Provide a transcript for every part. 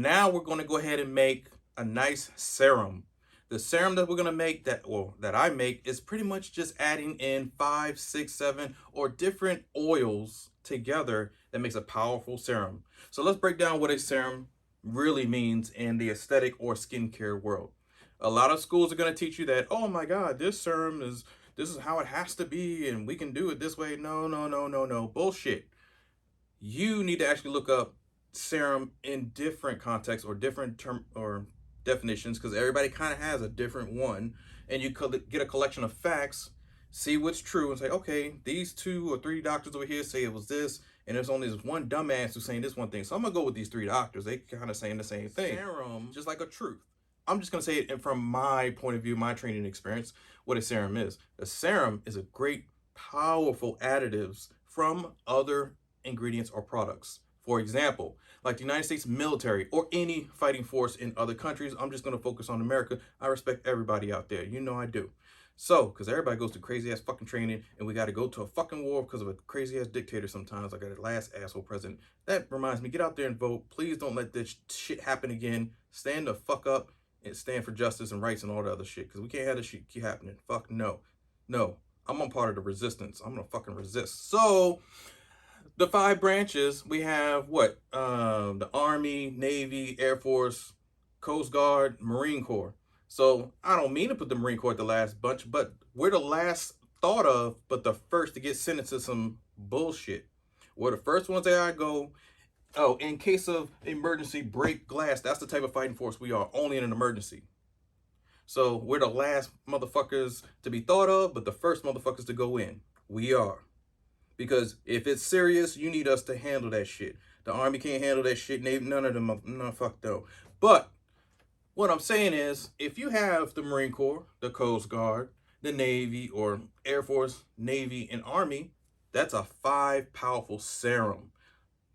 Now we're going to go ahead and make a nice serum. The serum that we're going to make that I make is pretty much just adding in 5, 6, 7 or different oils together that makes a powerful serum. So let's break down what a serum really means in the aesthetic or skincare world. A lot of schools are going to teach you that, oh my God, this is how it has to be and we can do it this way. No, no, no, no, no. Bullshit. You need to actually look up serum in different contexts or different term or definitions, because everybody kind of has a different one, and you could get a collection of facts, see what's true, and say, okay, these 2 or 3 doctors over here say it was this, and there's only this one dumbass who's saying this one thing, so I'm gonna go with these 3 doctors. They kind of saying the same thing. Serum, just like a truth. I'm just gonna say it from my point of view, my training experience, what a serum is. A serum is a great, powerful additives from other ingredients or products. For example, like the United States military or any fighting force in other countries. I'm just going to focus on America. I respect everybody out there. You know I do. So, because everybody goes to crazy ass fucking training and we got to go to a fucking war because of a crazy ass dictator sometimes, like our last asshole president. That reminds me, get out there and vote. Please don't let this shit happen again. Stand the fuck up and stand for justice and rights and all the other shit, because we can't have this shit keep happening. Fuck no. No. I'm on part of the resistance. I'm going to fucking resist. So, the 5 branches, we have what? The Army, Navy, Air Force, Coast Guard, Marine Corps. So I don't mean to put the Marine Corps at the last bunch, but we're the last thought of, but the first to get sentenced to some bullshit. We're the first ones that I go, oh, in case of emergency, break glass. That's the type of fighting force we are, only in an emergency. So we're the last motherfuckers to be thought of, but the first motherfuckers to go in. We are. Because if it's serious, you need us to handle that shit. The Army can't handle that shit. None of them, no, fuck no. But what I'm saying is, if you have the Marine Corps, the Coast Guard, the Navy, or Air Force, Navy, and Army, that's a 5 powerful serum.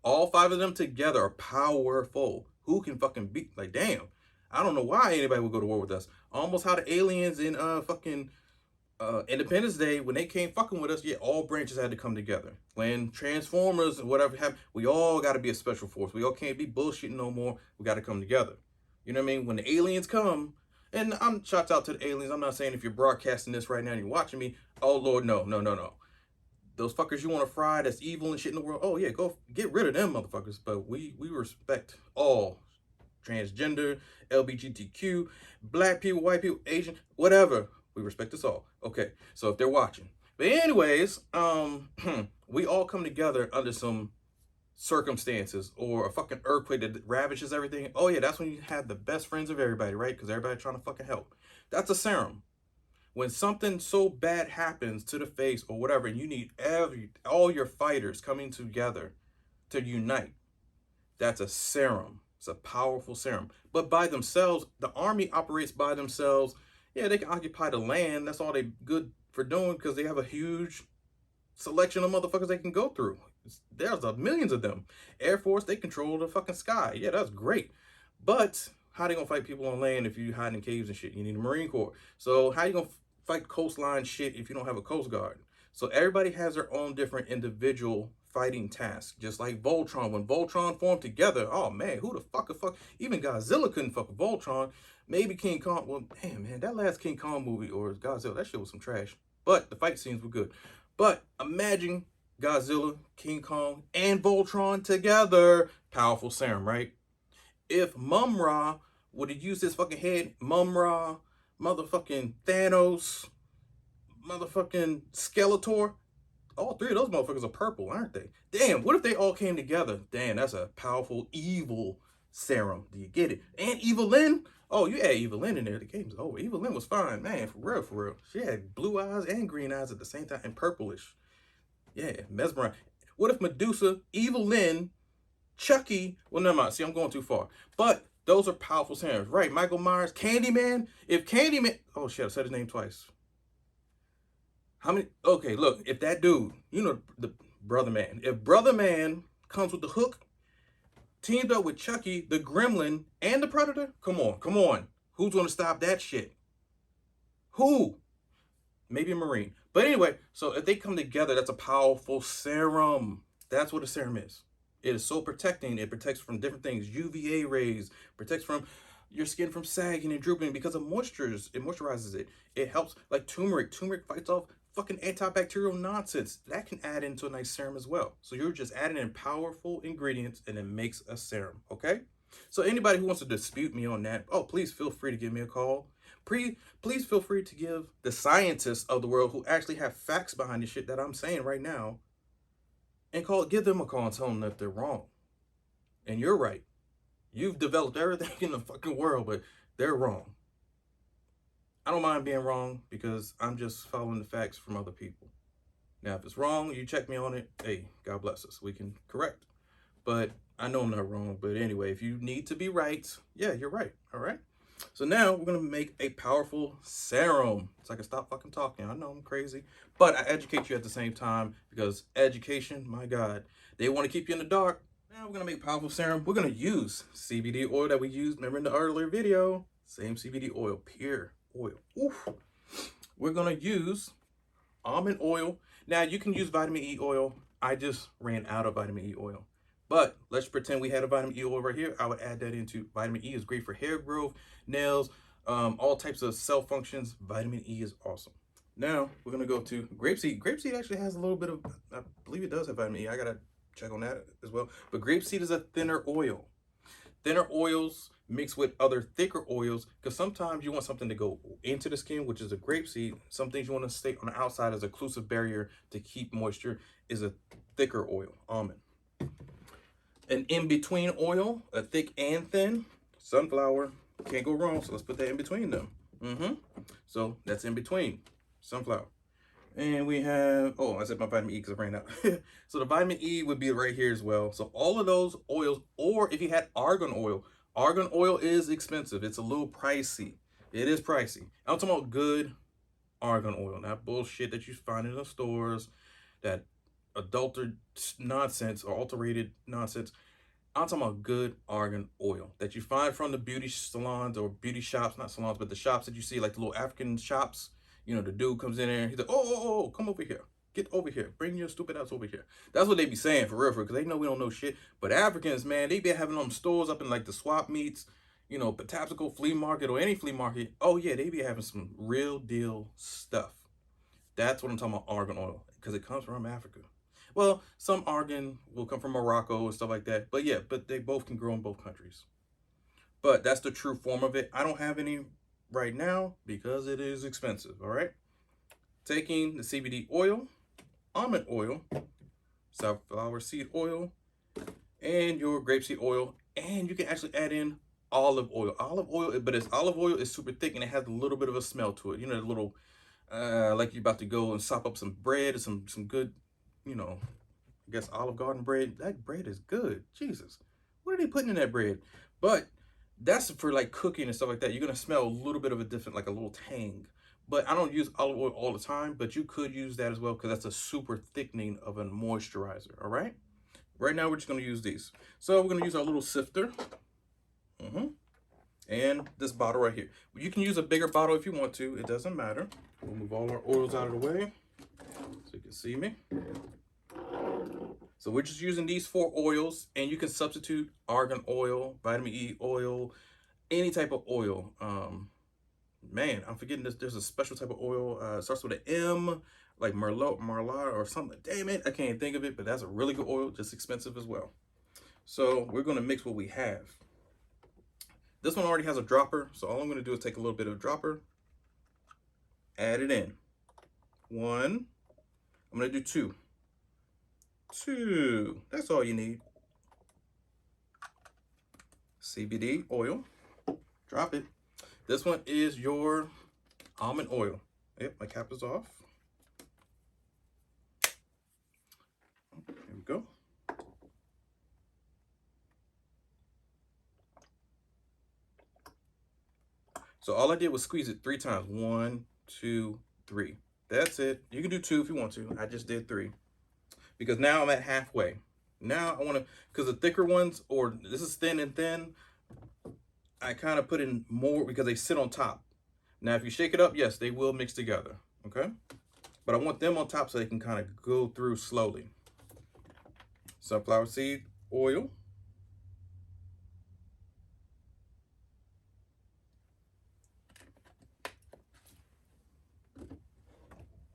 All 5 of them together are powerful. Who can fucking beat? Like, damn. I don't know why anybody would go to war with us. Almost how the aliens in fucking Independence Day, when they came fucking with us, yeah, all branches had to come together. When Transformers and whatever happened, we all got to be a special force. We all can't be bullshitting no more. We got to come together. You know what I mean? When the aliens come, and I'm shouts out to the aliens. I'm not saying if you're broadcasting this right now and you're watching me, oh Lord, no, no, no, no. Those fuckers you want to fry that's evil and shit in the world, oh yeah, go get rid of them motherfuckers. But we respect all transgender, LGBTQ, black people, white people, Asian, whatever. We respect us all. Okay, so if they're watching. But anyways, we all come together under some circumstances or a fucking earthquake that ravages everything. Oh yeah, that's when you have the best friends of everybody, right? Because everybody trying to fucking help. That's a serum. When something so bad happens to the face or whatever, and you need all your fighters coming together to unite, that's a serum. It's a powerful serum. But by themselves, the army operates by themselves. Yeah, they can occupy the land. That's all they good for doing, because they have a huge selection of motherfuckers they can go through. There's millions of them. Air Force, they control the fucking sky. Yeah, that's great. But how they gonna fight people on land if you hide in caves and shit? You need a Marine Corps. So how you gonna fight coastline shit if you don't have a Coast Guard? So everybody has their own different individual fighting tasks. Just like Voltron. When Voltron formed together, oh man, who the fuck even Godzilla couldn't fuck with Voltron. Maybe King Kong. Well, damn man, that last King Kong movie or Godzilla, that shit was some trash. But the fight scenes were good. But imagine Godzilla, King Kong, and Voltron together. Powerful serum, right? If Mum-Ra would have used his fucking head, Mum-Ra, motherfucking Thanos, motherfucking Skeletor, all 3 of those motherfuckers are purple, aren't they? Damn, what if they all came together? Damn, that's a powerful evil serum. Do you get it? And Evelyn? Oh, you add Evelyn in there, the game's over. Evelyn was fine, man, for real, for real. She had blue eyes and green eyes at the same time, and purplish. Yeah, mesmerizing. What if Medusa, Evelyn, Chucky? Well, never mind. See, I'm going too far. But those are powerful serums, right? Michael Myers, Candyman. If Candyman, oh shit, I said his name twice. How many? Okay, look, if that dude, you know, the Brother Man, if Brother Man comes with the hook, teamed up with Chucky, the Gremlin, and the Predator, come on, come on. Who's gonna stop that shit? Who? Maybe a Marine. But anyway, so if they come together, that's a powerful serum. That's what a serum is. It is so protecting. It protects from different things, UVA rays, protects from your skin from sagging and drooping because of moistures. It moisturizes it. It helps, like turmeric. Turmeric fights off fucking antibacterial nonsense. That can add into a nice serum as well. So you're just adding in powerful ingredients and it makes a serum, okay? So anybody who wants to dispute me on that, oh, please feel free to give me a call. Please feel free to give the scientists of the world who actually have facts behind the shit that I'm saying right now and give them a call and tell them that they're wrong. And you're right. You've developed everything in the fucking world, but they're wrong. I don't mind being wrong because I'm just following the facts from other people. Now, if it's wrong, you check me on it. Hey, God bless us. We can correct. But I know I'm not wrong. But anyway, if you need to be right, yeah, you're right. All right. So now we're going to make a powerful serum. So I can stop fucking talking. I know I'm crazy. But I educate you at the same time because education, my God, they want to keep you in the dark. Now we're going to make a powerful serum. We're going to use CBD oil that we used, remember in the earlier video? Same CBD oil, pure oil. Oof. We're going to use almond oil. Now you can use vitamin E oil. I just ran out of vitamin E oil. But let's pretend we had a vitamin E oil right here. I would add that into vitamin E. Is great for hair growth, nails, all types of cell functions. Vitamin E is awesome. Now we're going to go to grapeseed. Grapeseed actually has a little bit of, I believe it does have vitamin E. I got to check on that as well. But grapeseed is a thinner oil. Thinner oils mixed with other thicker oils, because sometimes you want something to go into the skin, which is a grapeseed. Some things you want to stay on the outside as a occlusive barrier to keep moisture is a thicker oil, almond. An in-between oil, a thick and thin, sunflower. Can't go wrong, so let's put that in between them. So that's in between, sunflower. And we have, oh, I said my vitamin E because I ran out. So the vitamin E would be right here as well. So all of those oils, or if you had argan oil is expensive. It's a little pricey. It is pricey. I'm talking about good argan oil, not bullshit that you find in the stores, that adulterated nonsense or alterated nonsense. I'm talking about good argan oil that you find from the beauty salons or beauty shops, not salons, but the shops that you see, like the little African shops. You know, the dude comes in there and he's like, oh, come over here. Get over here. Bring your stupid ass over here. That's what they be saying for real, because they know we don't know shit. But Africans, man, they be having them stores up in like the swap meets, you know, Patapsco flea market or any flea market. Oh, yeah, they be having some real deal stuff. That's what I'm talking about, argan oil, because it comes from Africa. Well, some argan will come from Morocco and stuff like that. But yeah, but they both can grow in both countries. But that's the true form of it. I don't have any right now because it is expensive. All right, taking the CBD oil, almond oil, safflower seed oil, and your grapeseed oil, and you can actually add in olive oil. But it's olive oil is super thick and it has a little bit of a smell to it. You know, a little like you're about to go and sop up some bread or some good, you know, I guess Olive Garden bread. That bread is good. Jesus, what are they putting in that bread? But that's for like cooking and stuff like that. You're gonna smell a little bit of a different, like a little tang. But I don't use olive oil all the time, but you could use that as well because that's a super thickening of a moisturizer. All right. Right now we're just gonna use these. So we're gonna use our little sifter. And this bottle right here. You can use a bigger bottle if you want to. It doesn't matter. We'll move all our oils out of the way so you can see me. So we're just using these 4 oils, and you can substitute argan oil, vitamin E oil, any type of oil. Man, I'm forgetting this. There's a special type of oil. It starts with an M, like Merlot or something. Damn it, I can't think of it, but that's a really good oil, just expensive as well. So we're gonna mix what we have. This one already has a dropper, so all I'm gonna do is take a little bit of a dropper, add it in. 1, I'm gonna do 2. 2, that's all you need. CBD oil, drop it. This one is your almond oil. Yep, my cap is off. Here we go. So all I did was squeeze it 3 times. 1, 2, 3. That's it. You can do 2 if you want to. I just did 3. Because now I'm at halfway. Now I want to, because the thicker ones, or this is thin and thin, I kind of put in more because they sit on top. Now, if you shake it up, yes, they will mix together, okay? But I want them on top so they can kind of go through slowly. Sunflower seed oil.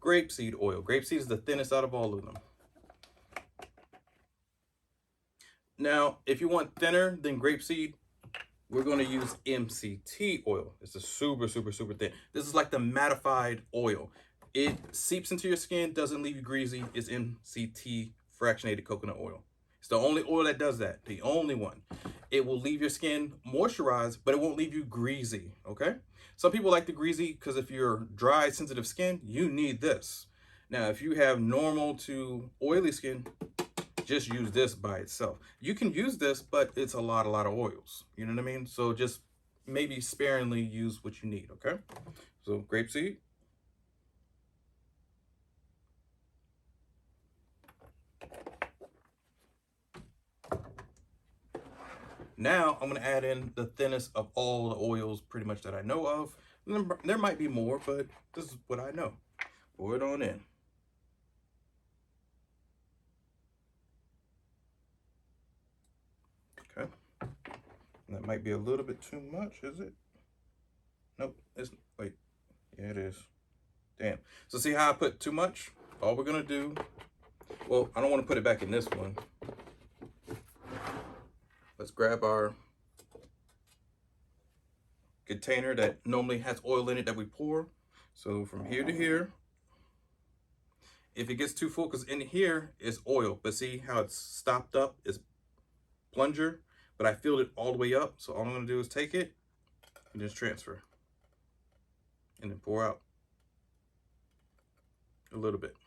Grapeseed oil. Grapeseed is the thinnest out of all of them. Now, if you want thinner than grapeseed, we're going to use MCT oil. It's a super, super, super thin. This is like the mattified oil. It seeps into your skin, doesn't leave you greasy. It's MCT fractionated coconut oil. It's the only oil that does that, the only one. It will leave your skin moisturized, but it won't leave you greasy, okay? Some people like the greasy because if you're dry, sensitive skin, you need this. Now, if you have normal to oily skin, just use this by itself. You can use this, but it's a lot of oils. You know what I mean? So just maybe sparingly use what you need, okay? So grapeseed. Now I'm gonna add in the thinnest of all the oils pretty much that I know of. There might be more, but this is what I know. Pour it on in. Okay. That might be a little bit too much, is it? Nope, it's, wait, yeah it is. Damn. So see how I put too much? All we're gonna do, well, I don't wanna put it back in this one. Let's grab our container that normally has oil in it that we pour. So from here to here, if it gets too full, because in here is oil, but see how it's stopped up, it's plunger, but I filled it all the way up. So all I'm gonna do is take it and just transfer and then pour out a little bit.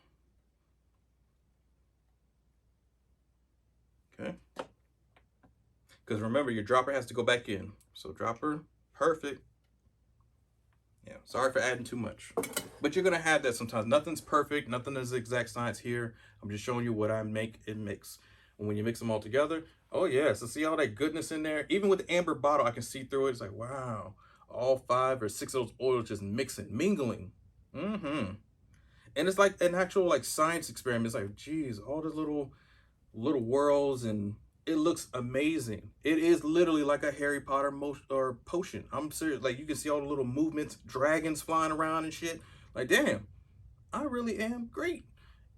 Okay. Because remember, your dropper has to go back in. So dropper, perfect. Yeah, sorry for adding too much. But you're gonna have that sometimes. Nothing's perfect, nothing is exact science here. I'm just showing you what I make and mix. And when you mix them all together, oh yeah, so see all that goodness in there? Even with the amber bottle, I can see through it. It's like, wow, all 5 or 6 of those oils just mixing, mingling. Mm-hmm. And it's like an actual like science experiment. It's like, geez, all the little worlds, and it looks amazing. It is literally like a Harry Potter or potion. I'm serious. Like you can see all the little movements, dragons flying around and shit. Like, damn, I really am great.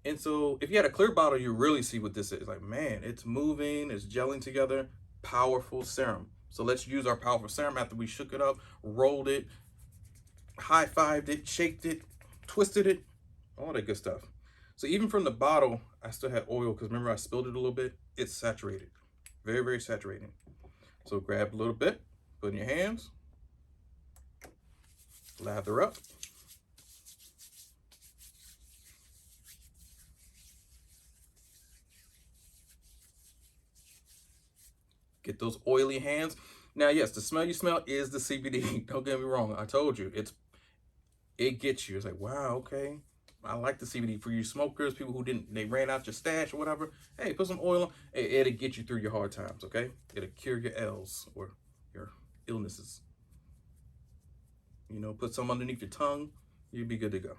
And so if you had a clear bottle, you really see what this is. Like, man, it's moving, it's gelling together. Powerful serum. So let's use our powerful serum after we shook it up, rolled it, high-fived it, shaked it, twisted it, all that good stuff. So even from the bottle, I still had oil because remember I spilled it a little bit. It's saturated, very, very saturating. So grab a little bit, put in your hands, lather up. Get those oily hands. Now, yes, the smell you smell is the CBD. Don't get me wrong. I told you, it gets you. It's like, wow, okay. I like the CBD for you smokers, people who they ran out your stash or whatever. Hey, put some oil on. It'll get you through your hard times, okay? It'll cure your L's or your illnesses. You know, put some underneath your tongue. You'll be good to go.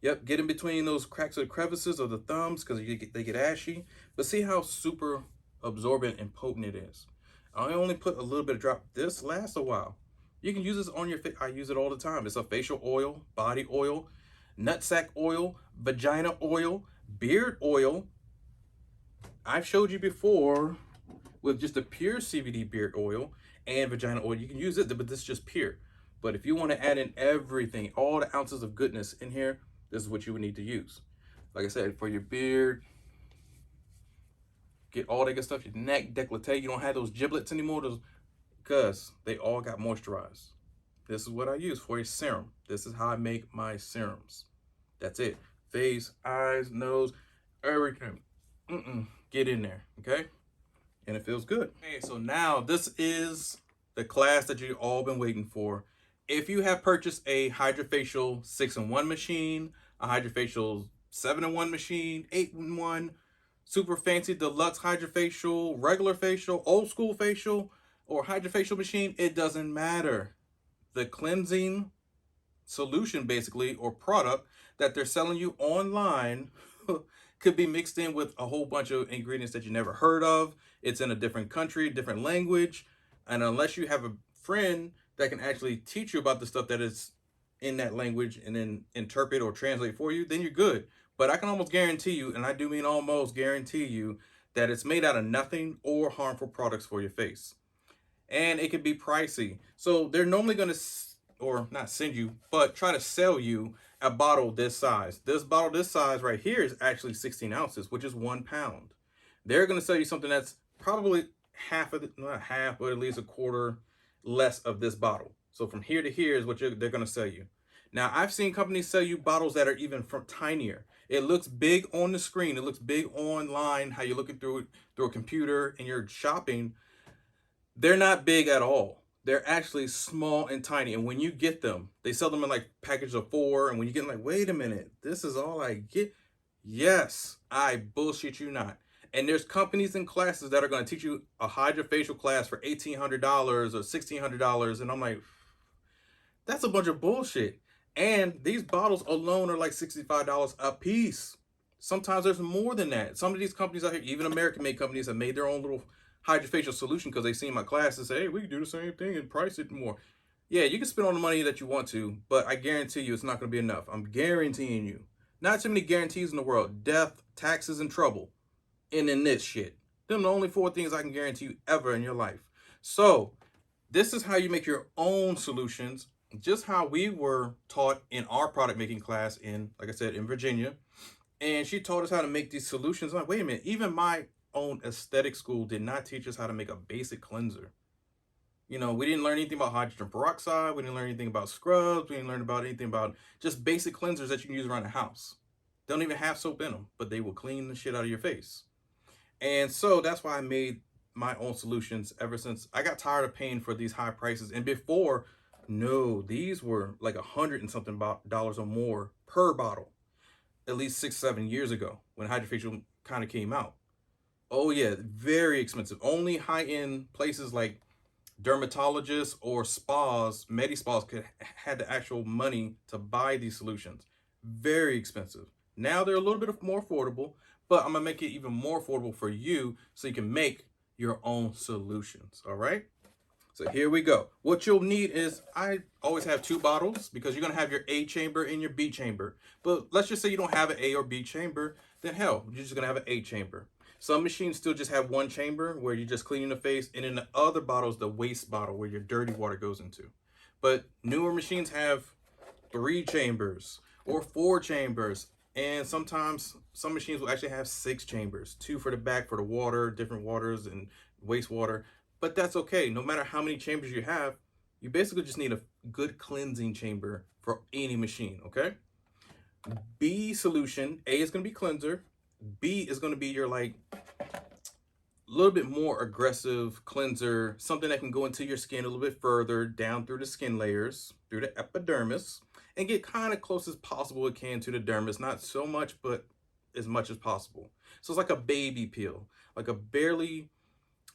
Yep, get in between those cracks or crevices of the thumbs because they get ashy. But see how super absorbent and potent it is. I only put a little bit of drop. This lasts a while. You can use this on your face. I use it all the time. It's a facial oil, body oil, nutsack oil, vagina oil, beard oil. I've showed you before with just a pure CBD beard oil and vagina oil. You can use it, but this is just pure. But if you want to add in everything, all the ounces of goodness in here, this is what you would need to use. Like I said, for your beard, get all that good stuff, your neck, décolleté. You don't have those giblets anymore, because they all got moisturized. This is what I use for a serum. This is how I make my serums. That's it. Face, eyes, nose, everything. Get in there, okay? And it feels good. Okay, so now this is the class that you've all been waiting for. If you have purchased a HydraFacial 6-in-1 machine, a HydraFacial 7-in-1 machine, 8-in-1, super fancy deluxe HydraFacial, regular facial, old school facial, or HydraFacial machine, it doesn't matter. The cleansing solution basically, or product that they're selling you online could be mixed in with a whole bunch of ingredients that you never heard of. It's in a different country, different language. And unless you have a friend that can actually teach you about the stuff that is in that language and then interpret or translate for you, then you're good. But I can almost guarantee you, and I do mean almost guarantee you, that it's made out of nothing or harmful products for your face. And it could be pricey. So they're normally going to, or not send you, but try to sell you a bottle this size. This bottle this size right here is actually 16 ounces, which is 1 pound. They're going to sell you something that's probably half of the, not half, but at least a quarter less of this bottle. So from here to here is what they're going to sell you. Now, I've seen companies sell you bottles that are even from tinier. It looks big on the screen. It looks big online, how you're looking through it through a computer and you're shopping. They're not big at all. They're actually small and tiny. And when you get them, they sell them in like packages of 4. And when you get them, like, wait a minute, this is all I get. Yes, I bullshit you not. And there's companies and classes that are going to teach you a HydraFacial class for $1,800 or $1,600. And I'm like, that's a bunch of bullshit. And these bottles alone are like $65 a piece. Sometimes there's more than that. Some of these companies out here, even American-made companies, have made their own little HydraFacial solution because they see my class and say, hey, we can do the same thing and price it more. Yeah, you can spend all the money that you want to, but I guarantee you it's not going to be enough. I'm guaranteeing you. Not too many guarantees in the world. Death, taxes, and trouble. And in this shit. Them the only 4 things I can guarantee you ever in your life. So, this is how you make your own solutions. Just how we were taught in our product making class in, like I said, in Virginia. And she taught us how to make these solutions. I'm like, wait a minute, even my own aesthetic school did not teach us how to make a basic cleanser. You know, we didn't learn anything about hydrogen peroxide. We didn't learn anything about scrubs. We didn't learn about anything about just basic cleansers that you can use around the house. They don't even have soap in them, but they will clean the shit out of your face. And so that's why I made my own solutions ever since I got tired of paying for these high prices. And before, no, these were like $100 and something dollars or more per bottle, at least 6-7 years ago when HydraFacial kind of came out. Oh yeah, very expensive. Only high-end places like dermatologists or spas, med spas had the actual money to buy these solutions. Very expensive. Now they're a little bit more affordable, but I'm gonna make it even more affordable for you so you can make your own solutions. All right. So here we go. What you'll need is, I always have 2 bottles because you're gonna have your A chamber and your B chamber. But let's just say you don't have an A or B chamber, then hell, you're just gonna have an A chamber. Some machines still just have 1 chamber where you're just cleaning the face, and in the other bottles, the waste bottle where your dirty water goes into. But newer machines have 3 chambers or 4 chambers, and sometimes some machines will actually have 6 chambers, 2 for the back for the water, different waters and wastewater. But that's okay. No matter how many chambers you have, you basically just need a good cleansing chamber for any machine, okay? B solution, A is going to be cleanser. B is going to be your like little bit more aggressive cleanser, something that can go into your skin a little bit further down through the skin layers, through the epidermis, and get kind of close as possible it can to the dermis. Not so much, but as much as possible. So it's like a baby peel, like a barely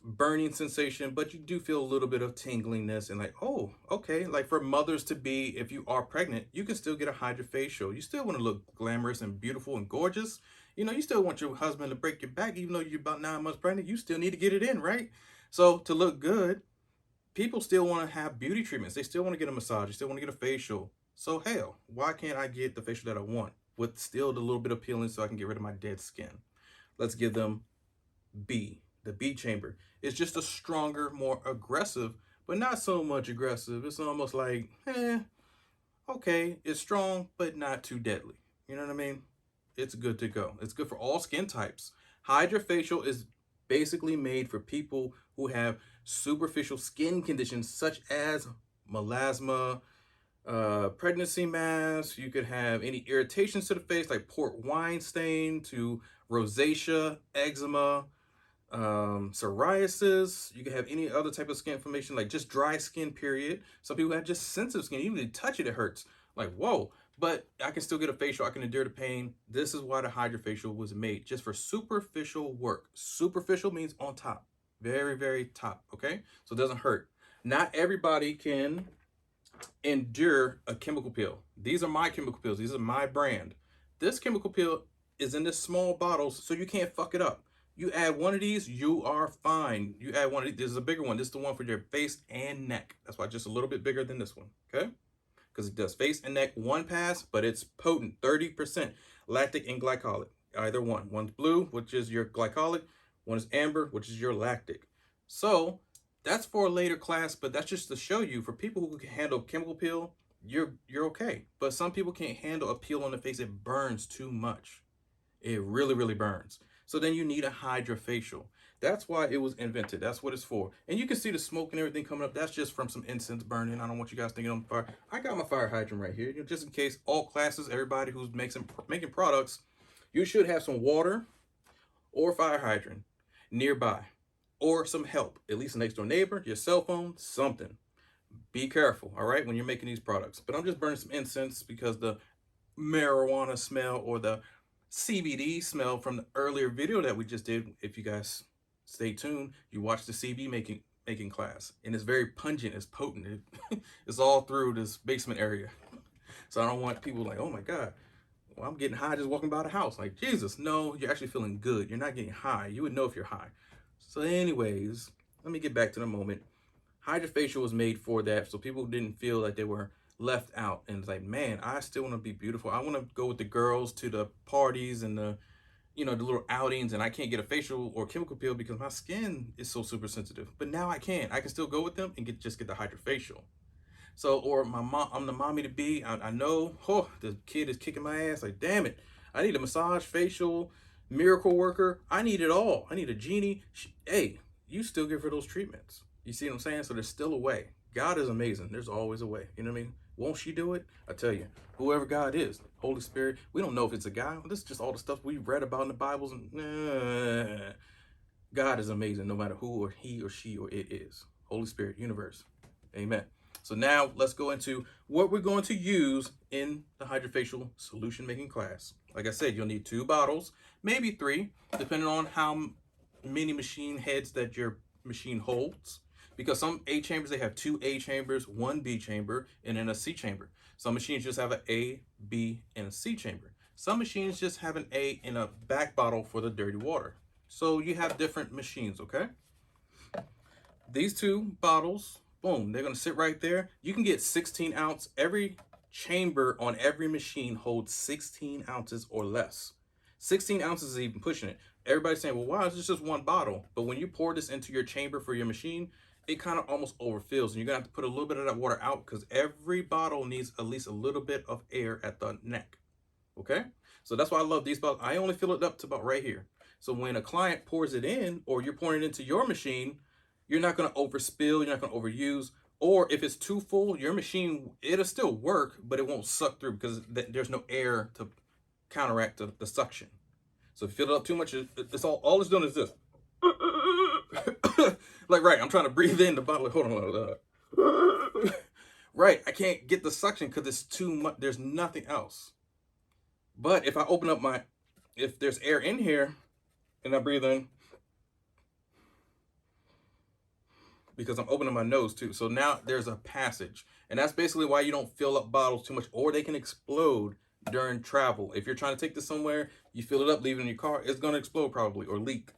burning sensation, but you do feel a little bit of tingliness and like, oh, okay. Like for mothers to be, if you are pregnant, you can still get a HydraFacial. You still want to look glamorous and beautiful and gorgeous. You know, you still want your husband to break your back, even though you're about 9 months pregnant. You still need to get it in, right? So to look good, people still want to have beauty treatments. They still want to get a massage. They still want to get a facial. So hell, why can't I get the facial that I want with still the little bit of peeling so I can get rid of my dead skin? Let's give them B. The B chamber is just a stronger, more aggressive, but not so much aggressive. It's almost like, okay, it's strong, but not too deadly. You know what I mean? It's good to go. It's good for all skin types. HydraFacial is basically made for people who have superficial skin conditions such as melasma, pregnancy masks. You could have any irritations to the face like port wine stain to rosacea, eczema, psoriasis. You can have any other type of skin inflammation like just dry skin, period. Some people have just sensitive skin. Even if you touch it, it hurts. Like, whoa. But I can still get a facial. I can endure the pain. This is why the HydraFacial was made, just for superficial work. Superficial means on top. Very, very top, okay? So it doesn't hurt. Not everybody can endure a chemical peel. These are my chemical peels. These are my brand. This chemical peel is in this small bottles, so you can't fuck it up. You add one of these, you are fine. You add one of these, this is a bigger one. This is the one for your face and neck. That's why it's just a little bit bigger than this one, okay? Because it does face and neck one pass, but it's potent, 30% lactic and glycolic, either one. One's blue, which is your glycolic. One is amber, which is your lactic. So that's for a later class, but that's just to show you, for people who can handle chemical peel, you're okay. But some people can't handle a peel on the face. It burns too much. It really, really burns. So then you need a HydraFacial. That's why it was invented. That's what it's for. And you can see the smoke and everything coming up. That's just from some incense burning. I don't want you guys thinking on fire. I got my fire hydrant right here, just in case. All classes, everybody who's making products, you should have some water or fire hydrant nearby, or some help, at least a next door neighbor, your cell phone, something. Be careful, all right, when you're making these products. But I'm just burning some incense because the marijuana smell, or the CBD smell from the earlier video that we just did, if you guys stay tuned, you watch the CBD making class, and it's very pungent, it's potent, it's all through this basement area. So I don't want people like, oh my God, well, I'm getting high just walking by the house. Like, Jesus, no, you're actually feeling good. You're not getting high. You would know if you're high. So anyways, let me get back to the moment. HydraFacial was made for that, so people didn't feel like they were left out. And it's like, man, I still want to be beautiful. I want to go with the girls to the parties and the, the little outings, and I can't get a facial or chemical peel because my skin is so super sensitive. But now I can. I can still go with them and just get the HydraFacial. So, or my mom, I'm the mommy to be. I know, oh, the kid is kicking my ass. Like, damn it, I need a massage, facial, miracle worker. I need it all. I need a genie. Hey, you still give her those treatments. You see what I'm saying? So there's still a way. God is amazing. There's always a way. You know what I mean? Won't she do it? I tell you, whoever God is, Holy Spirit, we don't know if it's a guy. This is just all the stuff we read about in the Bibles. And God is amazing, no matter who or he or she or it is. Holy Spirit, universe. Amen. So now let's go into what we're going to use in the HydraFacial solution making class. Like I said, you'll need 2 bottles, maybe 3, depending on how many machine heads that your machine holds. Because some A chambers, they have 2 A chambers, 1 B chamber, and then a C chamber. Some machines just have an A, B, and a C chamber. Some machines just have an A in a back bottle for the dirty water. So you have different machines, okay? These 2 bottles, boom, they're gonna sit right there. You can get 16 ounce. Every chamber on every machine holds 16 ounces or less. 16 ounces is even pushing it. Everybody's saying, well, why is this just 1 bottle? But when you pour this into your chamber for your machine, it kind of almost overfills, and you're gonna have to put a little bit of that water out because every bottle needs at least a little bit of air at the neck, okay? So that's why I love these bottles. I only fill it up to about right here. So when a client pours it in, or you're pouring it into your machine, you're not going to overspill, you're not going to overuse, or if it's too full, your machine, it'll still work, but it won't suck through because there's no air to counteract the suction. So if you fill it up too much, it's all it's doing is this. Like, right, I'm trying to breathe in the bottle. Hold on. Right, I can't get the suction because it's too much. There's nothing else. But if I open up if there's air in here and I breathe in, because I'm opening my nose too. So now there's a passage. And that's basically why you don't fill up bottles too much, or they can explode during travel. If you're trying to take this somewhere, you fill it up, leave it in your car, it's going to explode probably, or leak.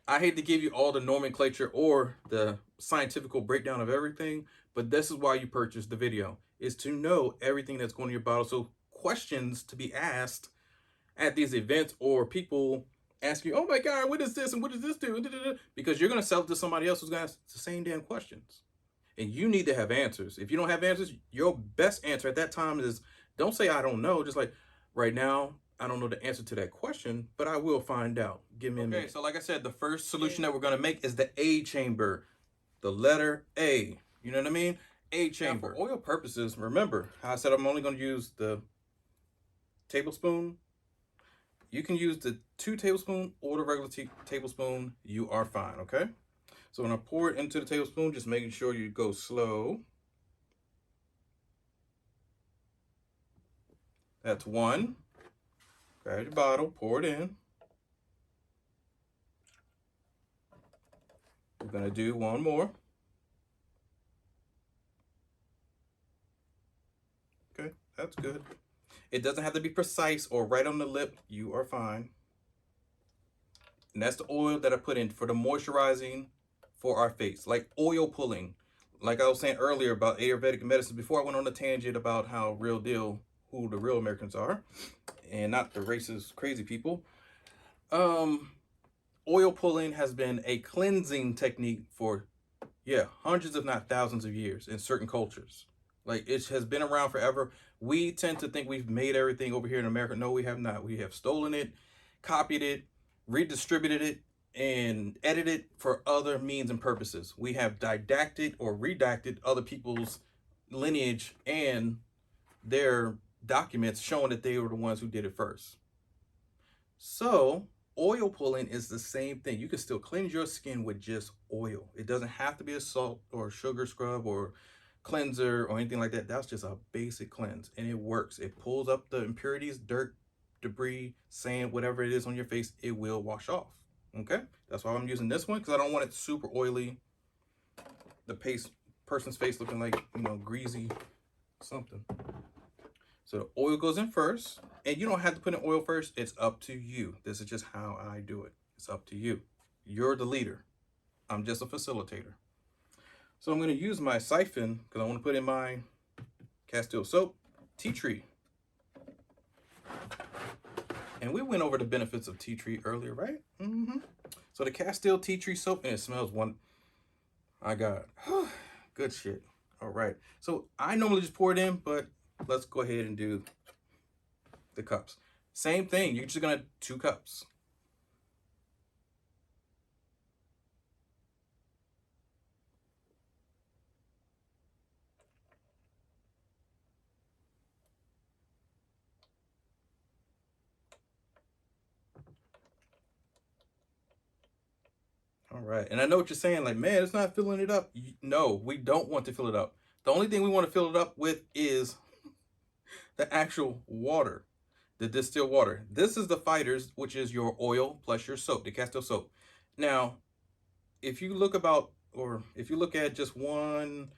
I hate to give you all the nomenclature or the scientific breakdown of everything, but this is why you purchase the video, is to know everything that's going in your bottle. So questions to be asked at these events, or people ask you, oh my God, what is this? And what does this do? Because you're going to sell it to somebody else who's going to ask the same damn questions. And you need to have answers. If you don't have answers, your best answer at that time is, don't say, I don't know. Just like, right now, I don't know the answer to that question, but I will find out. Give me a minute. Okay, so like I said, the first solution that we're going to make is the A chamber. The letter A. You know what I mean? A chamber. Now, for oil purposes, remember how I said I'm only going to use the tablespoon? You can use the 2 tablespoon or the regular tablespoon. You are fine, okay? So when I pour it into the tablespoon, just making sure you go slow. That's 1. Grab your bottle, pour it in. We're gonna do 1 more. Okay, that's good. It doesn't have to be precise or right on the lip. You are fine. And that's the oil that I put in for the moisturizing for our face, like oil pulling. Like I was saying earlier about Ayurvedic medicine, before I went on a tangent about how real deal, who the real Americans are, and not the racist crazy people. Um, Oil pulling has been a cleansing technique for, yeah, hundreds if not thousands of years in certain cultures. Like it has been around forever. We tend to think we've made everything over here in America. No, we have not. We have stolen it, copied it, redistributed it, and edited for other means and purposes. We have didacted or redacted other people's lineage and their documents showing that they were the ones who did it first. So, oil pulling is the same thing. You can still cleanse your skin with just oil. It doesn't have to be a salt or sugar scrub or cleanser or anything like that. That's just a basic cleanse and it works. It pulls up the impurities, dirt, debris, sand, whatever it is on your face, it will wash off. Okay? That's why I'm using this one because I don't want it super oily. The person's face looking like, greasy something. So the oil goes in first, and you don't have to put in oil first. It's up to you. This is just how I do it. It's up to you. You're the leader. I'm just a facilitator. So I'm going to use my siphon because I want to put in my Castile soap, tea tree. And we went over the benefits of tea tree earlier, right? So the Castile tea tree soap, and it smells I got good shit. All right. So I normally just pour it in, but let's go ahead and do the cups. Same thing. You're just gonna 2 cups. All right. And I know what you're saying, like, man, it's not filling it up. No, we don't want to fill it up. The only thing we want to fill it up with is the actual water, the distilled water. This is the fighters, which is your oil plus your soap, the Castile soap. Now, if you look at just 1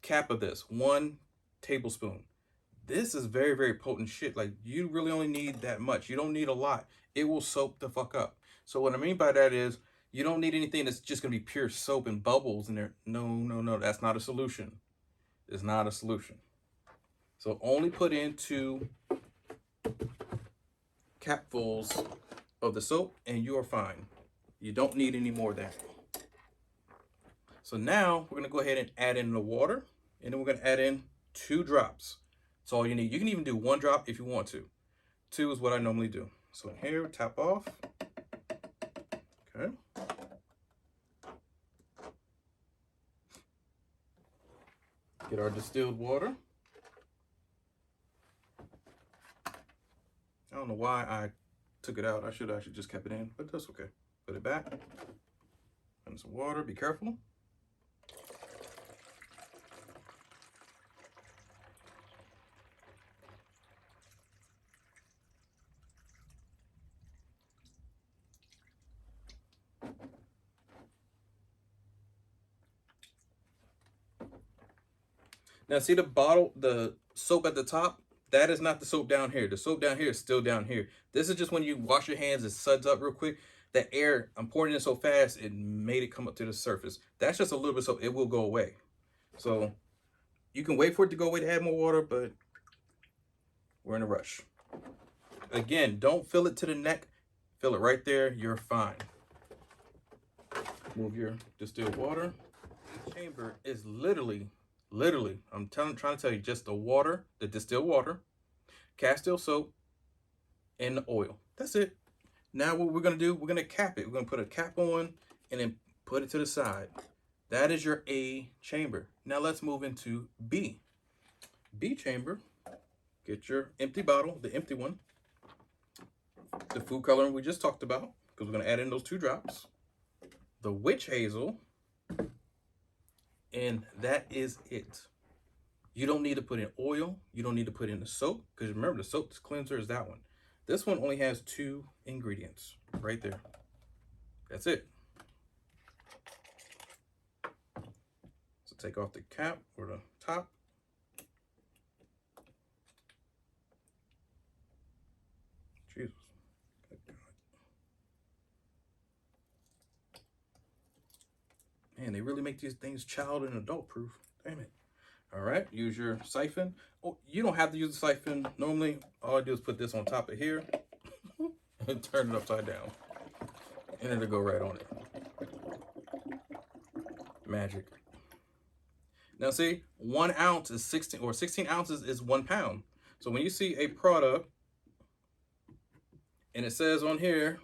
cap of this, 1 tablespoon, this is very, very potent shit. Like, you really only need that much. You don't need a lot. It will soak the fuck up. So what I mean by that is you don't need anything that's just going to be pure soap and bubbles in there. No, no, no. That's not a solution. It's not a solution. So only put in 2 capfuls of the soap and you are fine. You don't need any more of that. So now we're going to go ahead and add in the water, and then we're going to add in 2 drops. That's all you need. You can even do 1 drop if you want to. 2 is what I normally do. So here, tap off. Okay. Get our distilled water. I don't know why I took it out. I should actually just kept it in, but that's okay. Put it back. And some water. Be careful. Now see the bottle, the soap at the top? That is not the soap down here. The soap down here is still down here. This is just when you wash your hands, it suds up real quick. That air, I'm pouring it in so fast, it made it come up to the surface. That's just a little bit, so it will go away. So you can wait for it to go away to add more water, but we're in a rush. Again, don't fill it to the neck. Fill it right there. You're fine. Move your distilled water. The chamber is literally, I'm trying to tell you, just the water, the distilled water, Castile soap, and the oil. That's it. Now what we're going to do, we're going to cap it. We're going to put a cap on and then put it to the side. That is your A chamber. Now let's move into B. B chamber, get your empty bottle, the empty one. The food coloring we just talked about, because we're going to add in those 2 drops. The witch hazel, and that is it. You don't need to put in oil. You don't need to put in the soap, because remember, the soap cleanser is that one. This one only has 2 ingredients right there. That's it. So take off the cap or the top. Man, they really make these things child and adult proof. Damn it. All right, use your siphon. Oh, you don't have to use the siphon. Normally, all I do is put this on top of here and turn it upside down. And it'll go right on it. Magic. Now see, 1 ounce is 16, or 16 ounces is 1 pound. So when you see a product and it says on here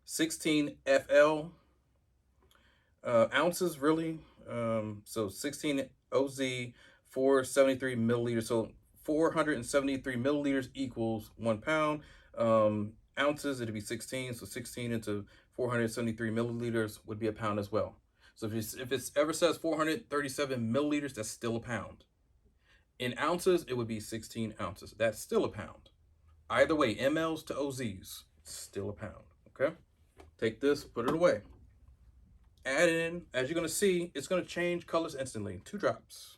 16 FL ounces, really, so 16 OZ, 473 milliliters. So 473 milliliters equals 1 pound. Ounces, it'd be 16. So 16 into 473 milliliters would be a pound as well. So if it's ever says 437 milliliters, that's still a pound. In ounces, it would be 16 ounces. That's still a pound. Either way, mLs to OZs, still a pound. Okay? Take this, put it away. Add in, as you're going to see, it's going to change colors instantly. 2 drops.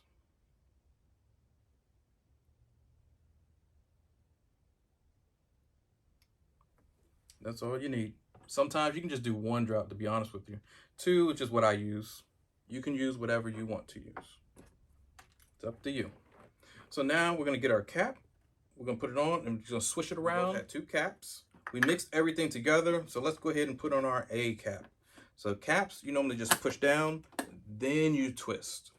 That's all you need. Sometimes you can just do 1 drop, to be honest with you. 2, which is what I use. You can use whatever you want to use. It's up to you. So now we're going to get our cap. We're going to put it on and we're just going to swish it around. At 2 caps. We mixed everything together. So let's go ahead and put on our A cap. So caps, you normally just push down, then you twist.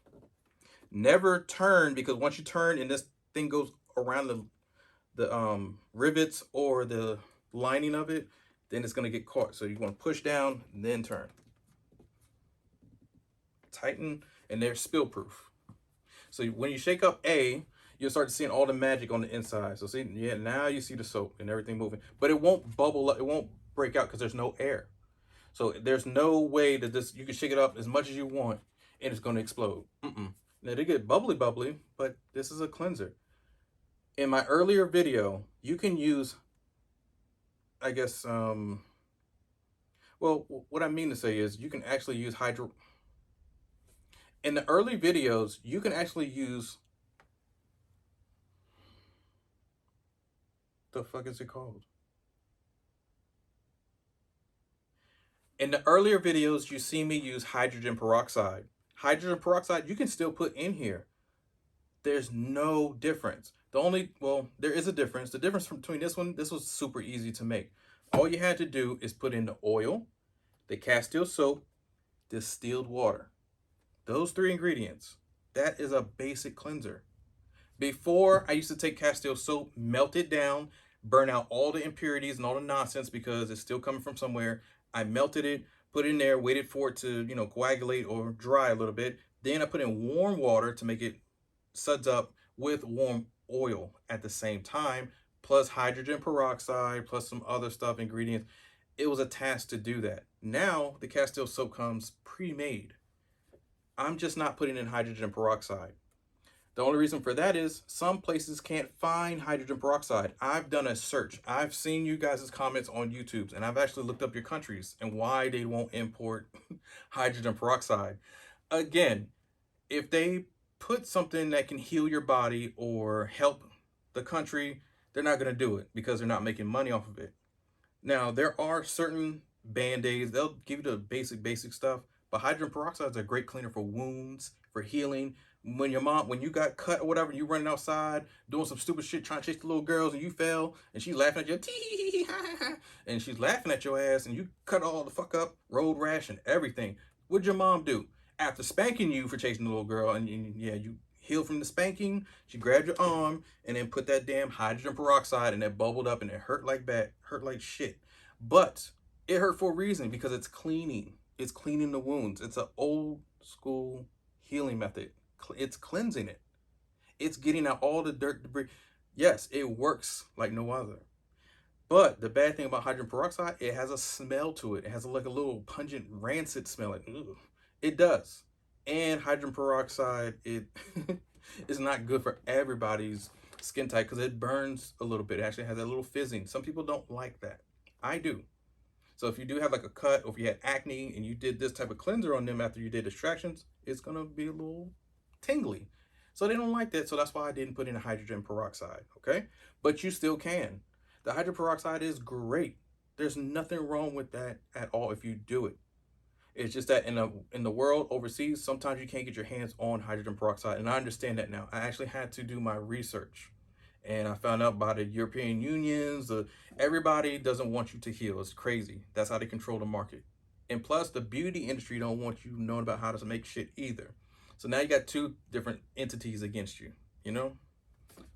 Never turn, because once you turn and this thing goes around the rivets or the lining of it, then it's going to get caught. So you want to push down, then turn. Tighten, and they're spill proof. So when you shake up A, you'll start seeing all the magic on the inside. So see, yeah, now you see the soap and everything moving, but it won't bubble up, it won't break out because there's no air. So there's no way that this, you can shake it up as much as you want and it's going to explode. Now they get bubbly, but this is a cleanser. In my earlier video, you can use, I guess, well, what I mean to say is you can actually use in the early videos, you can actually use, the fuck is it called? In the earlier videos, you see me use hydrogen peroxide. Hydrogen peroxide, you can still put in here. There's no difference. The only, well, there is a difference. The difference between this one, this was super easy to make. All you had to do is put in the oil, the castile soap, distilled water. Those 3 ingredients. That is a basic cleanser. Before, I used to take castile soap, melt it down, burn out all the impurities and all the nonsense because it's still coming from somewhere. I melted it, put it in there, waited for it to, you know, coagulate or dry a little bit. Then I put in warm water to make it suds up with warm oil at the same time, plus hydrogen peroxide, plus some other stuff, ingredients. It was a task to do that. Now the castile soap comes pre-made. I'm just not putting in hydrogen peroxide. The only reason for that is some places can't find hydrogen peroxide. I've done a search. I've seen you guys' comments on YouTube, and I've actually looked up your countries and why they won't import hydrogen peroxide. Again, if they put something that can heal your body or help the country, they're not going to do it because they're not making money off of it. Now, there are certain Band-Aids. They'll give you the basic stuff, but hydrogen peroxide is a great cleaner for wounds, for healing. When you got cut or whatever, you running outside doing some stupid shit trying to chase the little girls and you fell and she's laughing at you, and she's laughing at your ass and you cut all the fuck up, road rash and everything. What'd your mom do? After spanking you for chasing the little girl and yeah, you healed from the spanking, she grabbed your arm and then put that damn hydrogen peroxide and it bubbled up and it hurt like shit. But it hurt for a reason, because it's cleaning. It's cleaning the wounds. It's an old school healing method. It's cleansing it. It's getting out all the dirt, debris. Yes, it works like no other. But the bad thing about hydrogen peroxide, it has a smell to it. It has like a little pungent, rancid smell. It does. And hydrogen peroxide, it is not good for everybody's skin type because it burns a little bit. It actually has that little fizzing. Some people don't like that. I do. So if you do have like a cut, or if you had acne and you did this type of cleanser on them after you did extractions, it's gonna be a little tingly. So they don't like that. So that's why I didn't put in a hydrogen peroxide, okay? But you still can. The hydrogen peroxide is great. There's nothing wrong with that at all if you do it. It's just that in the world overseas, sometimes you can't get your hands on hydrogen peroxide, and I understand that now. I actually had to do my research, and I found out by the European unions. Everybody doesn't want you to heal. It's crazy. That's how they control the market. And plus, the beauty industry don't want you knowing about how to make shit either. So now you got two different entities against you. You know,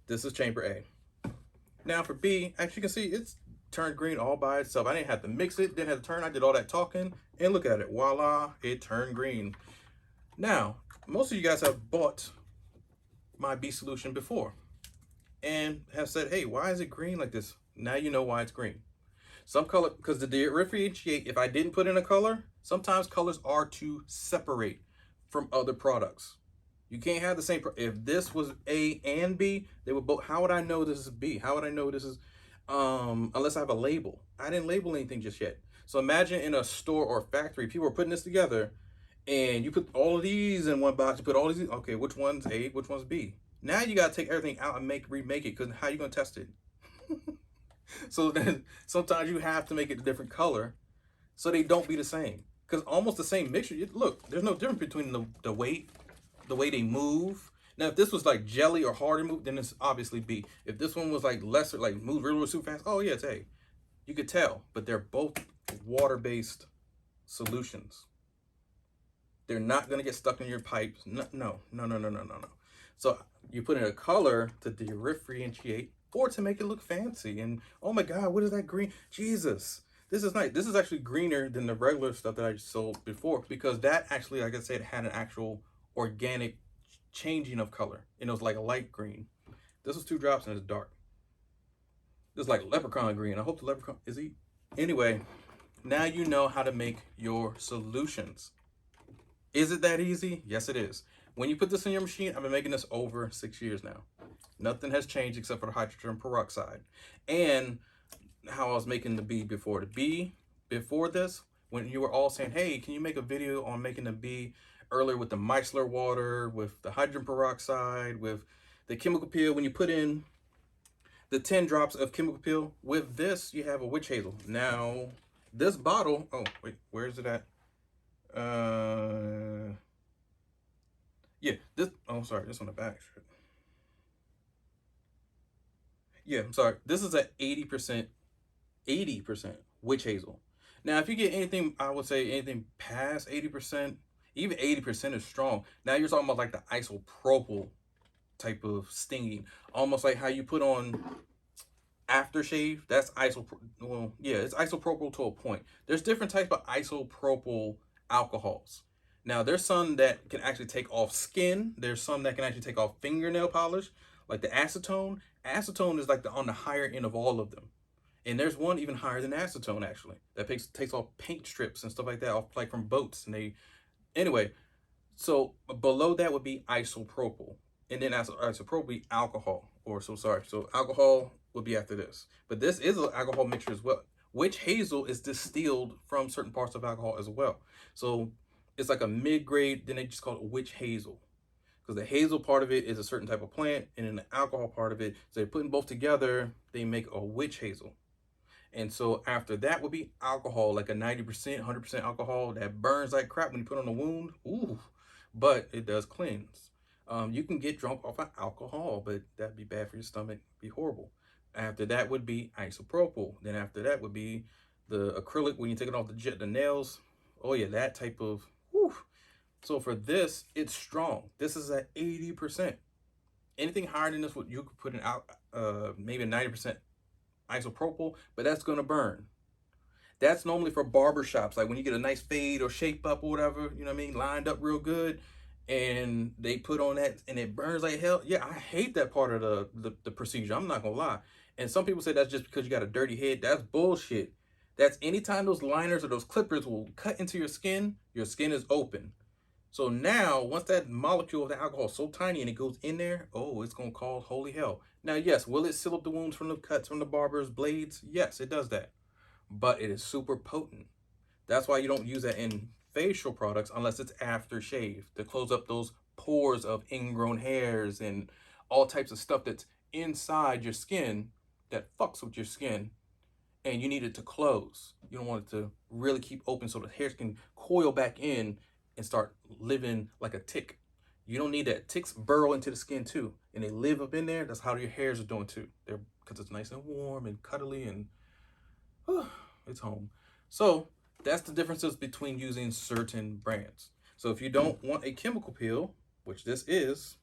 this is chamber A. Now for B, as you can see, it's turned green all by itself. I didn't have to mix it, didn't have to turn. I did all that talking, and look at it. Voila, it turned green. Now, most of you guys have bought my B solution before and have said, hey, why is it green like this? Now you know why it's green. Some color, because to differentiate, if I didn't put in a color, sometimes colors are to separate from other products. You can't have the same. If this was A and B, they would both. How would I know this is B? How would I know this is, unless I have a label? I didn't label anything just yet. So imagine in a store or factory, people are putting this together, and you put all of these in one box. You put all these. Okay, which one's A? Which one's B? Now you gotta take everything out and remake it. Because how you gonna test it? So then sometimes you have to make it a different color, so they don't be the same. Because almost the same mixture. Look, there's no difference between the weight, the way they move. Now, if this was like jelly or harder move, then it's obviously B. If this one was like lesser, like move really super fast, oh yeah, it's A. You could tell, but they're both water-based solutions. They're not gonna get stuck in your pipes. No, no, no, no, no, no, no, no. So you put in a color to differentiate or to make it look fancy. And oh my God, what is that green? Jesus, this is nice. This is actually greener than the regular stuff that I sold before, because that actually, like I said, had an actual organic changing of color, and it was like a light green. This was 2 drops and it's dark. This is like leprechaun green. I hope the leprechaun is he. Anyway, now you know how to make your solutions. Is it that easy? Yes, it is. When you put this in your machine, I've been making this over 6 years now. Nothing has changed except for the hydrogen peroxide and how I was making the B before. The B before this, when you were all saying, hey, can you make a video on making the B earlier with the micellar water, with the hydrogen peroxide, with the chemical peel, when you put in the 10 drops of chemical peel, with this, you have a witch hazel. Now, this bottle, oh, wait, where is it at? Yeah, this, oh, sorry, this on the back. Yeah, I'm sorry. This is at 80%, 80% witch hazel. Now, if you get anything, I would say anything past 80%, even 80% is strong. Now you're talking about like the isopropyl type of stinging, almost like how you put on aftershave. That's isopropyl. Well, yeah, it's isopropyl to a point. There's different types of isopropyl alcohols. Now, there's some that can actually take off skin. There's some that can actually take off fingernail polish, like the acetone. Acetone is like on the higher end of all of them. And there's one even higher than acetone, actually, that takes off paint strips and stuff like that, off like from boats. And they, anyway, so below that would be isopropyl. And then isopropyl would be alcohol, or so sorry. So alcohol would be after this. But this is an alcohol mixture as well. Witch hazel is distilled from certain parts of alcohol as well. So it's like a mid-grade, then they just call it witch hazel. Because the hazel part of it is a certain type of plant, and then the alcohol part of it, so they're putting both together, they make a witch hazel. And so after that would be alcohol, like a 90%, 100% alcohol that burns like crap when you put on a wound. Ooh, but it does cleanse. You can get drunk off of alcohol, but that'd be bad for your stomach, be horrible. After that would be isopropyl. Then after that would be the acrylic when you take it off the nails. Oh yeah, that type of, whew. So for this, it's strong. This is at 80%. Anything higher than this, you could put in out maybe 90% isopropyl, but that's gonna burn. That's normally for barber shops, like when you get a nice fade or shape up or whatever, you know what I mean, lined up real good, and they put on that and it burns like hell. Yeah, I hate that part of the procedure. I'm not gonna lie. And some people say that's just because you got a dirty head. That's bullshit. That's anytime those liners or those clippers will cut into your skin is open. So now, once that molecule of the alcohol is so tiny and it goes in there, oh, it's going to cause holy hell. Now, yes, will it seal up the wounds from the cuts from the barber's blades? Yes, it does that. But it is super potent. That's why you don't use that in facial products unless it's aftershave to close up those pores of ingrown hairs and all types of stuff that's inside your skin that fucks with your skin. and you need it to close. You don't want it to really keep open so the hairs can coil back in and start living like a tick. You don't need that. Ticks burrow into the skin too, and they live up in there. That's how your hairs are doing too. They're because it's nice and warm and cuddly and it's home. So that's the differences between using certain brands. So if you don't want a chemical peel, which this is,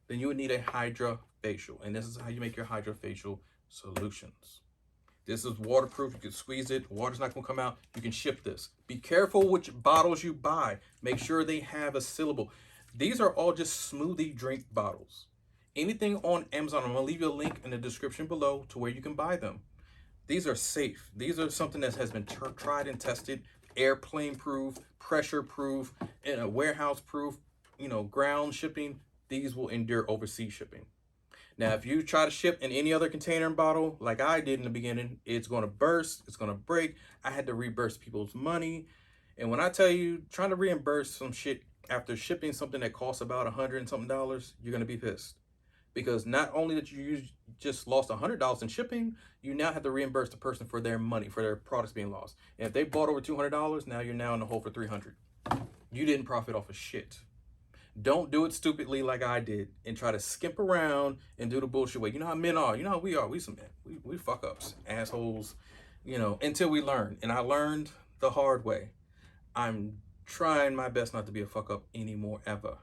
then you would need a HydraFacial, and this is how you make your HydraFacial solutions. This is waterproof. You can squeeze it. Water's not going to come out. You can ship this. Be careful which bottles you buy. Make sure they have a syllable. These are all just smoothie drink bottles. Anything on Amazon, I'm going to leave you a link in the description below to where you can buy them. These are safe. These are something that has been tried and tested, airplane proof, pressure proof, and a warehouse proof, ground shipping. These will endure overseas shipping. Now, if you try to ship in any other container and bottle, like I did in the beginning, it's going to burst, it's going to break. I had to reimburse people's money. And when I tell you, trying to reimburse some shit after shipping something that costs about $100 and something, you're going to be pissed. Because not only that you just lost $100 in shipping, you now have to reimburse the person for their money, for their products being lost. And if they bought over $200, now you're now in the hole for $300. You didn't profit off of shit. Don't do it stupidly like I did and try to skimp around and do the bullshit way. You know how men are. You know how we are. We some men. We fuck ups, assholes, until we learn. And I learned the hard way. I'm trying my best not to be a fuck up anymore, ever.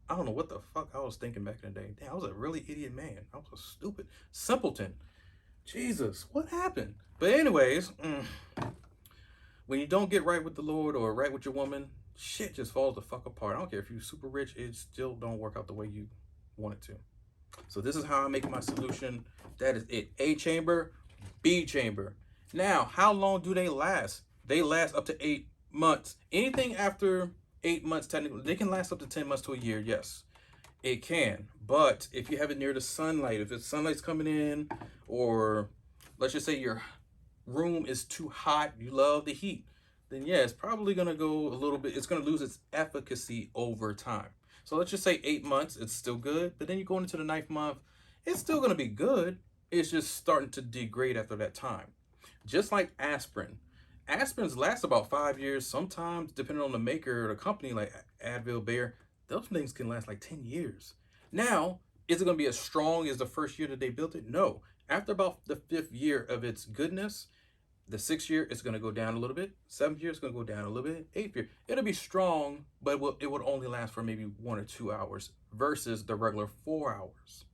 I don't know what the fuck I was thinking back in the day. Damn, I was a really idiot man. I was a stupid simpleton. Jesus, what happened? But anyways, when you don't get right with the Lord or right with your woman, shit just falls the fuck apart. I don't care if you're super rich, it still don't work out the way you want it to. So this is how I make my solution. That is it. A chamber, B chamber. Now, how long do they last? They last up to 8 months. Anything after 8 months, technically, they can last up to 10 months to a year. Yes, it can. But if you have it near the sunlight, if it's sunlight's coming in, or let's just say your room is too hot, you love the heat, then yeah, it's probably going to go a little bit, it's going to lose its efficacy over time. So let's just say 8 months, it's still good. But then you go into the 9th month, it's still going to be good. It's just starting to degrade after that time. Just like aspirin. Aspirins last about 5 years. Sometimes, depending on the maker or the company, like Advil, Bayer, those things can last like 10 years. Now, is it going to be as strong as the first year that they built it? No. After about the 5th year of its goodness, the 6th year, it's going to go down a little bit. 7th year, it's going to go down a little bit. 8th year, it'll be strong, but it would only last for maybe 1 or 2 hours versus the regular 4 hours.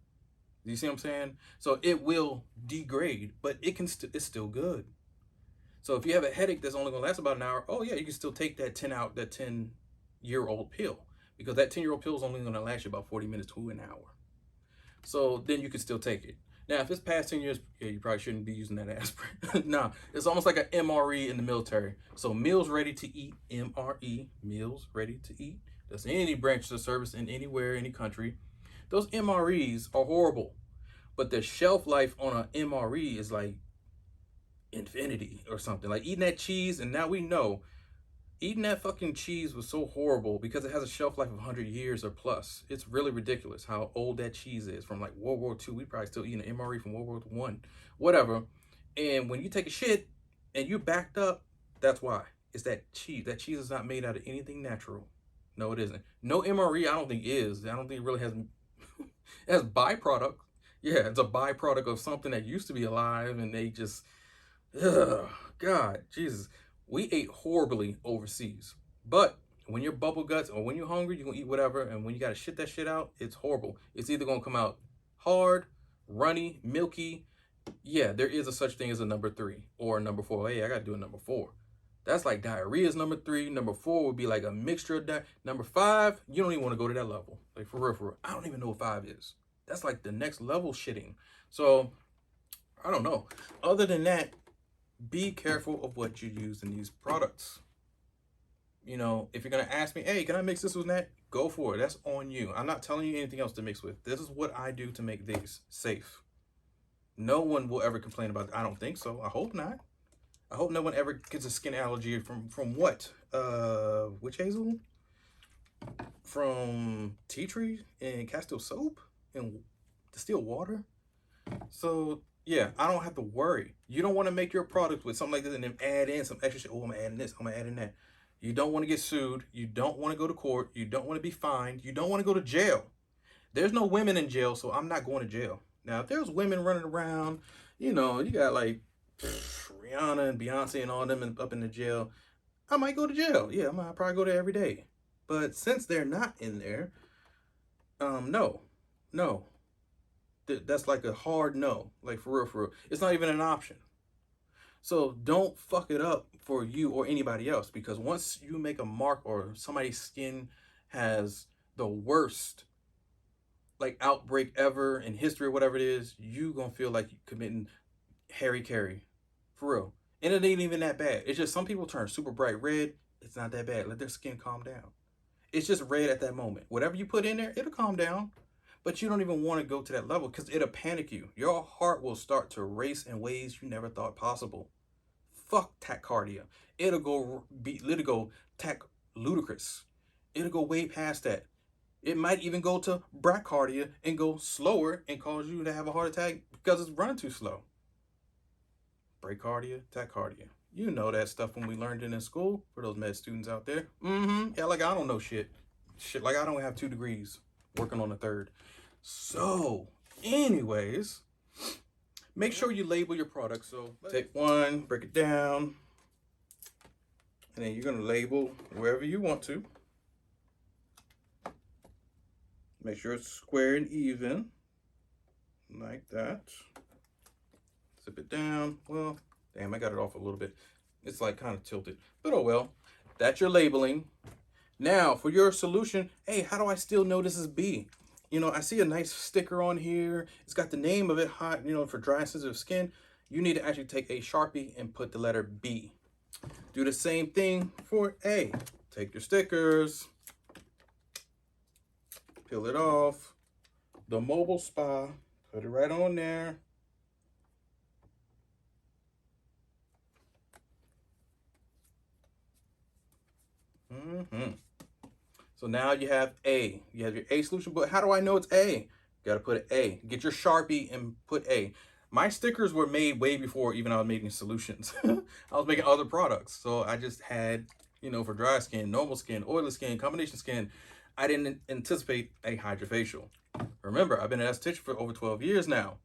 You see what I'm saying? So it will degrade, but it's still good. So if you have a headache that's only going to last about an hour, oh yeah, you can still take that 10-year-old pill, because that 10-year-old pill is only going to last you about 40 minutes to an hour. So then you can still take it. Now, if it's past 10 years, yeah, you probably shouldn't be using that aspirin. Nah, it's almost like an MRE in the military. So meals ready to eat, MRE, meals ready to eat. That's any branch of service in anywhere, any country. Those MREs are horrible, but the shelf life on an MRE is like infinity or something. Like eating that cheese, and now we know eating that fucking cheese was so horrible because it has a shelf life of 100 years or plus. It's really ridiculous how old that cheese is. From like World War II, we probably still eating an MRE from World War I, whatever. And when you take a shit and you're backed up, that's why. It's that cheese. That cheese is not made out of anything natural. No, it isn't. No MRE, I don't think is. I don't think it really has. It has byproduct. Yeah, it's a byproduct of something that used to be alive, and they just, God, Jesus. We ate horribly overseas. But when you're bubble guts or when you're hungry, you're going to eat whatever. And when you got to shit that shit out, it's horrible. It's either going to come out hard, runny, milky. Yeah, there is a such thing as a number 3 or a number 4. Hey, I got to do a number 4. That's like diarrhea is number 3. Number 4 would be like a mixture of that. Number 5, you don't even want to go to that level. Like for real. I don't even know what 5 is. That's like the next level shitting. So, I don't know. Other than that, be careful of what you use in these products. If you're going to ask me, hey, can I mix this with that? Go for it. That's on you. I'm not telling you anything else to mix with. This is what I do to make these safe. No one will ever complain about it. I don't think so. I hope not. I hope no one ever gets a skin allergy from what? Witch hazel? From tea tree and Castile soap and distilled water? So, Yeah, I don't have to worry. You don't want to make your product with something like this and then add in some extra shit. Oh, I'm adding this. I'm adding that. You don't want to get sued. You don't want to go to court. You don't want to be fined. You don't want to go to jail. There's no women in jail, so I'm not going to jail. Now, if there's women running around, you know, you got like Rihanna and Beyonce and all them up in the jail, I might go to jail. Yeah, I might probably go there every day. But since they're not in there, no, no. That's like a hard no. Like for real, for real. It's not even an option. So don't fuck it up for you or anybody else, because once you make a mark or somebody's skin has the worst like outbreak ever in history or whatever it is, you gonna feel like you committing Harry Carey. For real. And it ain't even that bad. It's just some people turn super bright red. It's not that bad. Let their skin calm down. It's just red at that moment. Whatever you put in there, it'll calm down. But you don't even want to go to that level because it'll panic you. Your heart will start to race in ways you never thought possible. Fuck tachycardia. It'll go tac ludicrous. It'll go way past that. It might even go to bradycardia and go slower and cause you to have a heart attack because it's running too slow. Bradycardia, tachycardia. You know that stuff when we learned it in school, for those med students out there. Yeah, like I don't know shit. Shit, like I don't have 2 degrees, working on a 3rd. So, anyways, make sure you label your product. So, take one, break it down, and then you're going to label wherever you want to. Make sure it's square and even, like that. Zip it down. Well, damn, I got it off a little bit. It's like kind of tilted, but oh well. That's your labeling. Now, for your solution, hey, how do I still know this is B? You know, I see a nice sticker on here. It's got the name of it, hot, you know, for dry and sensitive skin. You need to actually take a Sharpie and put the letter B. Do the same thing for A. Take your stickers, peel it off. The mobile spa, put it right on there. So now you have A. You have your A solution, but how do I know it's A? You gotta put an A. Get your Sharpie and put A. My stickers were made way before even I was making solutions. I was making other products. So I just had, you know, for dry skin, normal skin, oily skin, combination skin. I didn't anticipate a HydraFacial. Remember, I've been an esthetician for over 12 years now,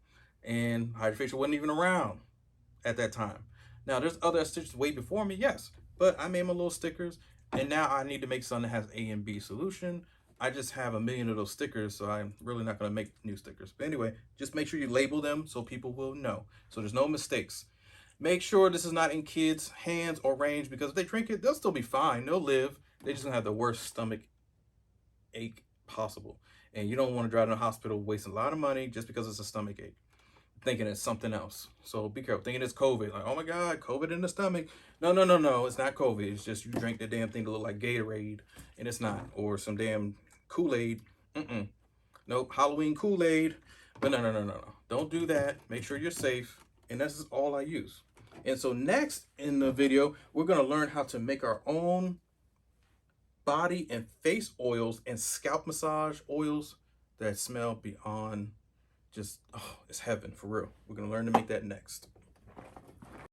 and HydraFacial wasn't even around at that time. Now, there's other estheticians way before me, yes, but I made my little stickers, and now I need to make something that has A and B solution. I just have a million of those stickers, so I'm really not going to make new stickers. But anyway, just make sure you label them so people will know. So there's no mistakes. Make sure this is not in kids' hands or range, because if they drink it, they'll still be fine. They'll live. They just gonna have the worst stomach ache possible. And you don't want to drive to the hospital wasting a lot of money just because it's a stomach ache, thinking it's something else. So be careful, thinking it's COVID. Like, oh my God, COVID in the stomach. No, no, no, no, it's not COVID. It's just you drank the damn thing to look like Gatorade, and it's not. Or some damn Kool-Aid. Nope, Halloween Kool-Aid. But no, no, no, no, no. Don't do that. Make sure you're safe. And this is all I use. And so next in the video, we're going to learn how to make our own body and face oils and scalp massage oils that smell beyond just, oh, it's heaven for real. We're going to learn to make that next.